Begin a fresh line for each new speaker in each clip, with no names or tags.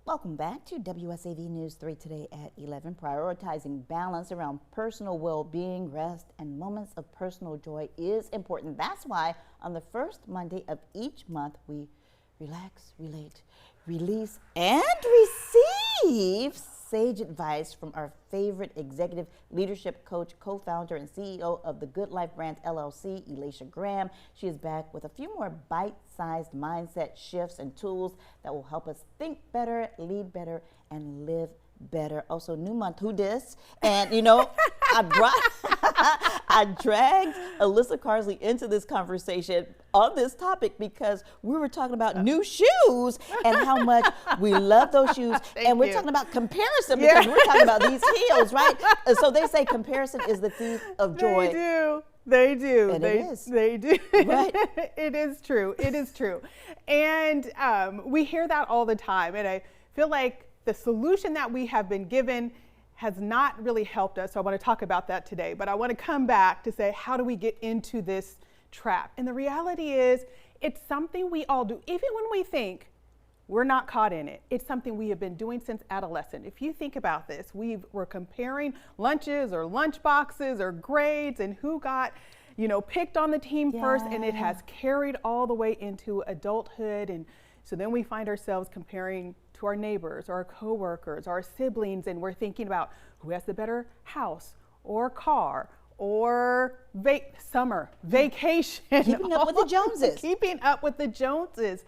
Welcome back to WSAV News 3 today at 11. Prioritizing balance around personal well-being, rest, and moments of personal joy is important. That's why on the first Monday of each month, we relax, relate, release, and receive sage advice from our favorite executive leadership coach, co-founder, and CEO of the Good Life brand, LLC, Ilesha Graham. She is back with a few more bite-sized mindset shifts and tools that will help us think better, lead better, and live better. Also, new month, who dis? And you know, I dragged Alyssa Carsley into this conversation on this topic because we were talking about new shoes and how much we love those shoes. And we're talking about comparison because we're talking about these heels, right? So they say comparison is the thief of joy.
They do.
And it is.
They do.
Right.
It is true. It is true. And we hear that all the time. And I feel like the solution that we have been given has not really helped us. So I want to talk about that today. But I want to come back to say, how do we get into this trap? And the reality is, it's something we all do. Even when we think we're not caught in it, it's something we have been doing since adolescence. If you think about this, we're comparing lunches or lunch boxes or grades and who got, picked on the team first, and it has carried all the way into adulthood. And so then we find ourselves comparing to our neighbors, or our coworkers, our siblings, and we're thinking about who has the better house or car or summer vacation.
Keeping up with the Joneses.
Keeping up with the Joneses.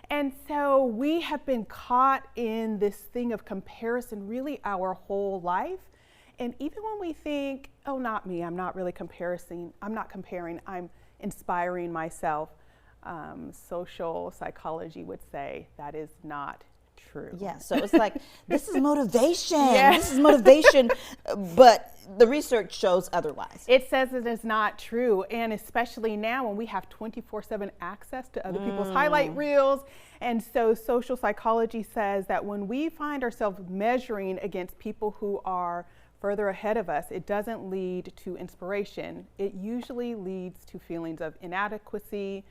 And so we have been caught in this thing of comparison really our whole life. And even when we think, oh, not me, I'm not really comparing, I'm inspiring myself. Social psychology would say that is not true.
Yeah, so it's like, this is motivation. This is motivation, but the research shows otherwise.
It says it is not true, and especially now when we have 24/7 access to other people's highlight reels. And so social psychology says that when we find ourselves measuring against people who are further ahead of us, it doesn't lead to inspiration. It usually leads to feelings of inadequacy,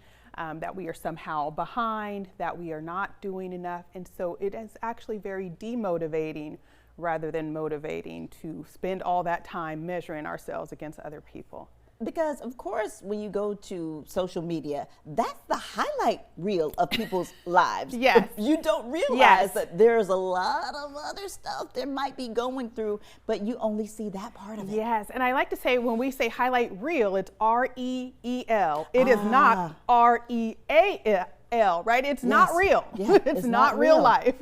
that we are somehow behind, that we are not doing enough. And so it is actually very demotivating rather than motivating to spend all that time measuring ourselves against other people.
Because, of course, when you go to social media, that's the highlight reel of people's lives.
Yes.
You don't realize that there's a lot of other stuff they might be going through, but you only see that part of it.
Yes, and I like to say when we say highlight reel, it's R-E-E-L. It is not R-E-A-L, right? It's not real.
Yeah,
it's not real life.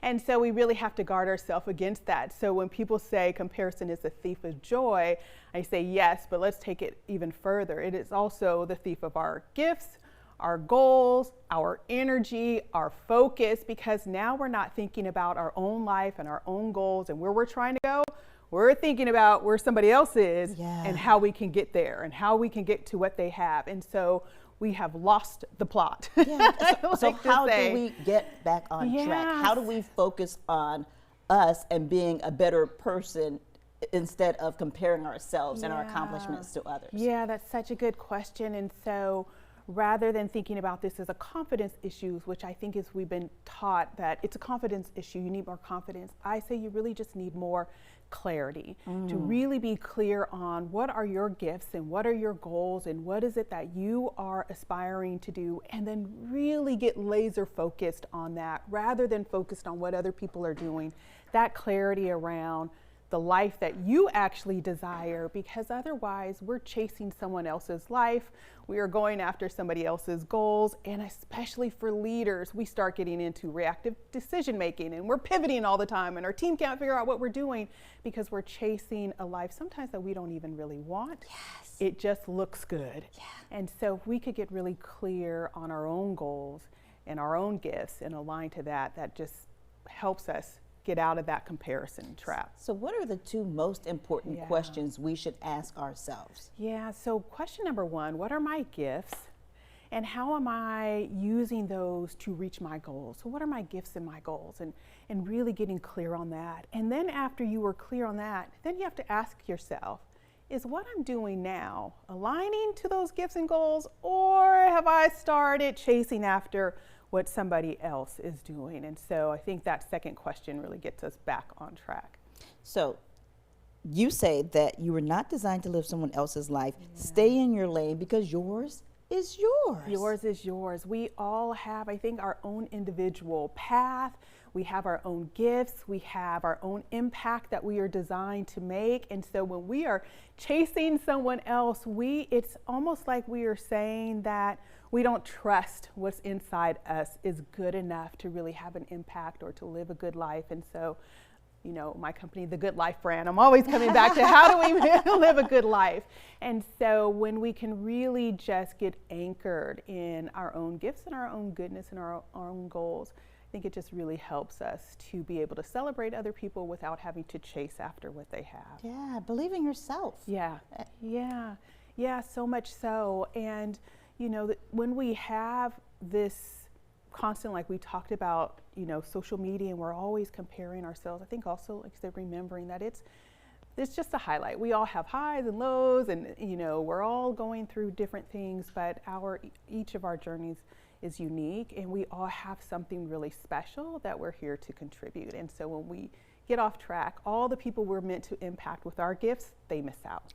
And so we really have to guard ourselves against that. So when people say comparison is the thief of joy, I say yes, but let's take it even further. It is also the thief of our gifts, our goals, our energy, our focus, because now we're not thinking about our own life and our own goals and where we're trying to go. We're thinking about where somebody else is and how we can get there and how we can get to what they have. And so we have lost the plot.
So how do we get back on track? How do we focus on us and being a better person instead of comparing ourselves and our accomplishments to others?
Yeah, that's such a good question. And so rather than thinking about this as a confidence issue, which I think is we've been taught that it's a confidence issue, you need more confidence, I say you really just need more clarity, to really be clear on what are your gifts and what are your goals and what is it that you are aspiring to do, and then really get laser focused on that rather than focused on what other people are doing. That clarity around the life that you actually desire, because otherwise we're chasing someone else's life. We are going after somebody else's goals, and especially for leaders, we start getting into reactive decision making and we're pivoting all the time and our team can't figure out what we're doing because we're chasing a life sometimes that we don't even really want.
Yes.
It just looks good.
Yeah.
And so if we could get really clear on our own goals and our own gifts and align to that, that just helps us get out of that comparison trap.
So what are the two most important questions we should ask ourselves?
Yeah, so question number one, what are my gifts and how am I using those to reach my goals? So what are my gifts and my goals, and really getting clear on that. And then after you are clear on that, then you have to ask yourself, is what I'm doing now aligning to those gifts and goals, or have I started chasing after what somebody else is doing. And so I think that second question really gets us back on track.
So you say that you were not designed to live someone else's life. Stay in your lane because yours is yours.
Yours is yours. We all have, I think, our own individual path. We have our own gifts. We have our own impact that we are designed to make. And so when we are chasing someone else, it's almost like we are saying that we don't trust what's inside us is good enough to really have an impact or to live a good life. And so, you know, my company, the Good Life brand, I'm always coming back to how do we live a good life? And so when we can really just get anchored in our own gifts and our own goodness and our own goals, I think it just really helps us to be able to celebrate other people without having to chase after what they have.
Yeah, believe in yourself.
Yeah, so much so. And, you know, when we have this constant, like we talked about, you know, social media, and we're always comparing ourselves, I think also, like I said, remembering that it's just a highlight. We all have highs and lows, and, you know, we're all going through different things, but each of our journeys is unique, and we all have something really special that we're here to contribute. And so when we get off track, all the people we're meant to impact with our gifts, they miss out.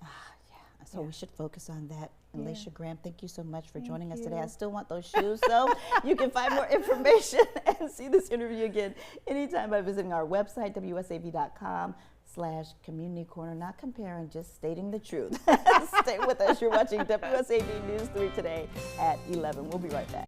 So we should focus on that. Ilesha Graham, thank you so much for joining us
you.
today. I still want those shoes, though. You can find more information and see this interview again anytime by visiting our website, wsav.com/community corner. Not comparing, just stating the truth. Stay with us. You're watching WSAV News 3 today at 11. We'll be right back.